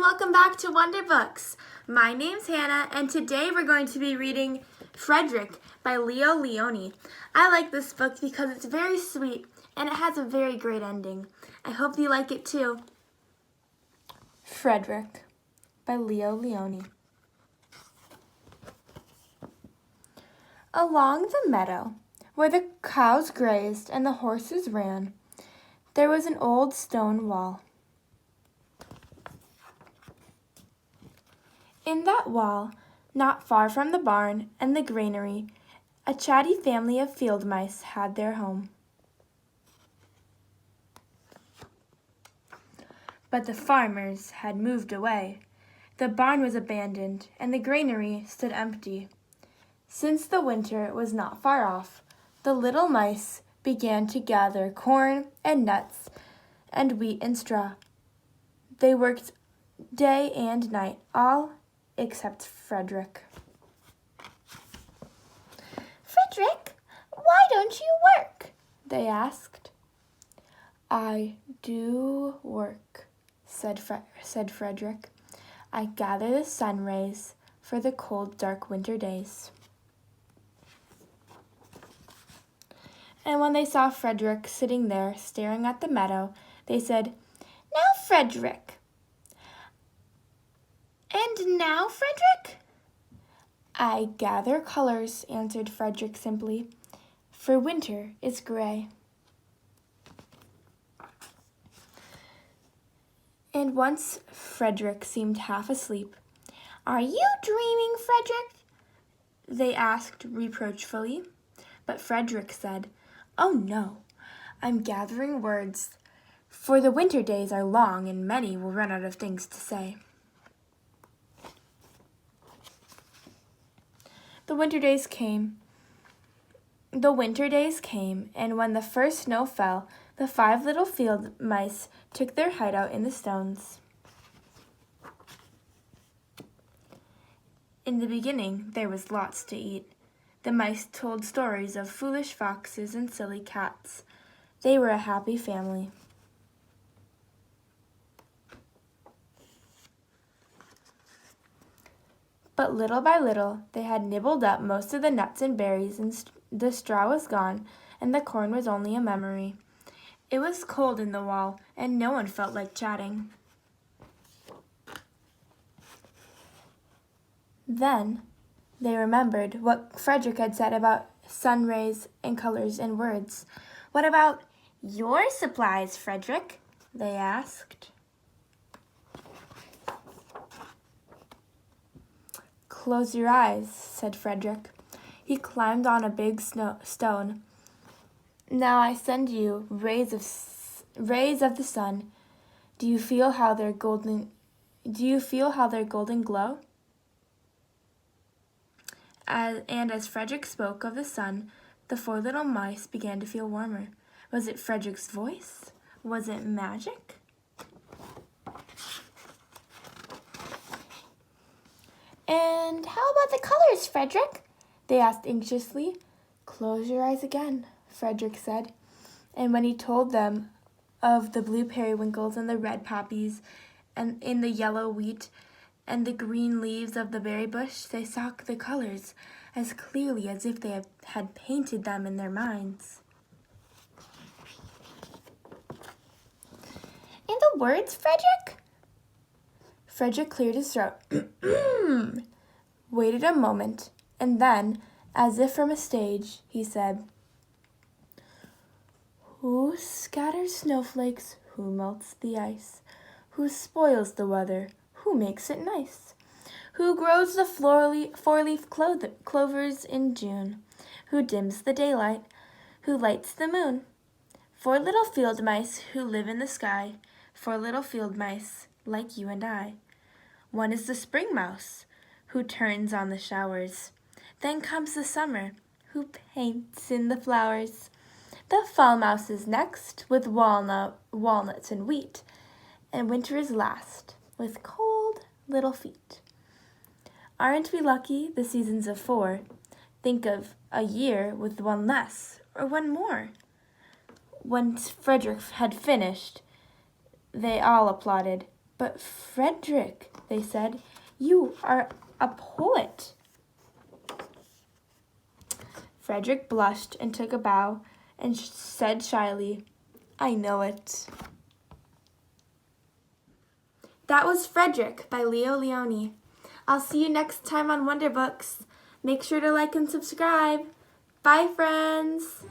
welcome back to Wonder Books. My name's Hannah, and today we're going to be reading Fredrick by Leo Lionni. I like this book because it's very sweet and it has a very great ending. I hope you like it too. Fredrick by Leo Lionni. Along the meadow, where the cows grazed and the horses ran, there was an old stone wall. In that wall, not far from the barn and the granary, a chatty family of field mice had their home. But the farmers had moved away. The barn was abandoned, and the granary stood empty. Since the winter was not far off, the little mice began to gather corn and nuts and wheat and straw. They worked day and night, all except Fredrick. "Fredrick, why don't you work?" they asked. "I do work," said Fredrick. "I gather the sun rays for the cold, dark winter days." And when they saw Fredrick sitting there staring at the meadow, they said, "Now, Fredrick." "And now, Fredrick?" "I gather colors," answered Fredrick simply, "for winter is gray." And once Fredrick seemed half asleep. "Are you dreaming, Fredrick?" they asked reproachfully. But Fredrick said, "Oh no, I'm gathering words, for the winter days are long and many will run out of things to say." The winter days came, and when the first snow fell, the 5 little field mice took their hideout in the stones. In the beginning, there was lots to eat. The mice told stories of foolish foxes and silly cats. They were a happy family. But little by little, they had nibbled up most of the nuts and berries, and the straw was gone, and the corn was only a memory. It was cold in the wall, and no one felt like chatting. Then they remembered what Fredrick had said about sun rays and colors and words. "What about your supplies, Fredrick?" they asked. "Close your eyes," said Fredrick. He climbed on a big stone. "Now I send you rays of the sun. Do you feel how their golden glow?" And as Fredrick spoke of the sun, the 4 little mice began to feel warmer. Was it Fredrick's voice? Was it magic? "And how about the colors, Fredrick?" they asked anxiously. "Close your eyes again," Fredrick said. And when he told them of the blue periwinkles and the red poppies and in the yellow wheat and the green leaves of the berry bush, they saw the colors as clearly as if they had painted them in their minds. "And the words, Fredrick?" Fredrick cleared his throat, waited a moment, and then, as if from a stage, he said, "Who scatters snowflakes? Who melts the ice? Who spoils the weather? Who makes it nice? Who grows the 4-leaf clovers in June? Who dims the daylight? Who lights the moon? 4 little field mice who live in the sky, 4 little field mice like you and I. One is the spring mouse, who turns on the showers. Then comes the summer, who paints in the flowers. The fall mouse is next, with walnuts and wheat. And winter is last, with cold little feet. Aren't we lucky, the seasons of 4? Think of a year with 1 less, or 1 more." When Fredrick had finished, they all applauded, But Fredrick, they said, you are a poet. Fredrick blushed and took a bow and said shyly, I know it. That was Fredrick by Leo Lionni. I'll see you next time on Wonder Books. Make sure to like and subscribe. Bye, friends.